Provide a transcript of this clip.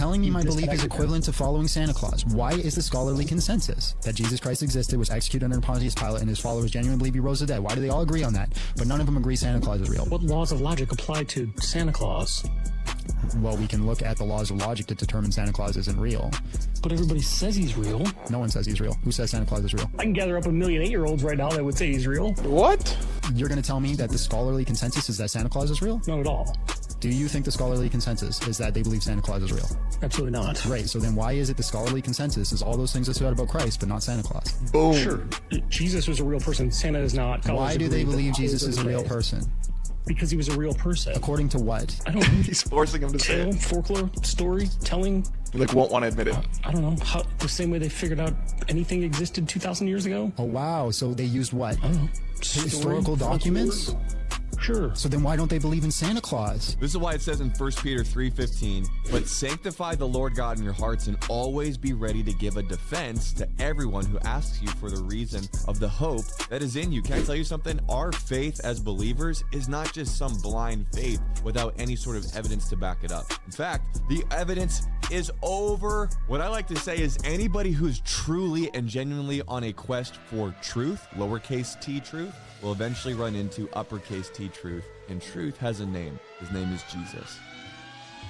telling me my belief is disconnected equivalent to following Santa Claus. Why is the scholarly consensus that Jesus Christ existed, was executed under Pontius Pilate, and his followers genuinely believe he rose the dead? Why do they all agree on that, but none of them agree Santa Claus is real? What laws of logic apply to Santa Claus? Well, we can look at the laws of logic to determine Santa Claus isn't real. But everybody says he's real. No one says he's real. Who says Santa Claus is real? I can gather up 1 million 8-year-olds right now that would say he's real. What? You're going to tell me that the scholarly consensus is that Santa Claus is real? Not at all. Do you think the scholarly consensus is that they believe Santa Claus is real? Absolutely not. Great. So then why is it the scholarly consensus is all those things that's said about Christ, but not Santa Claus? Boom. Sure, Jesus was a real person. Santa is not. Why do they believe Jesus is a real person? Because he was a real person. According to what? I don't know. He's forcing him to say Tale, it. folklore, story, telling. He like won't want to admit it. I don't know. How, the same way they figured out anything existed 2,000 years ago? Oh, wow. So they used what? I don't know. Historical Story, documents? folklore? Sure. So then why don't they believe in Santa Claus? This is why it says in 1 Peter 3:15, but sanctify the Lord God in your hearts and always be ready to give a defense to everyone who asks you for the reason of the hope that is in you. Can I tell you something? Our faith as believers is not just some blind faith without any sort of evidence to back it up. In fact, the evidence is over. What I like to say is anybody who's truly and genuinely on a quest for truth, lowercase t truth, will eventually run into uppercase T truth, and truth has a name. His name is Jesus.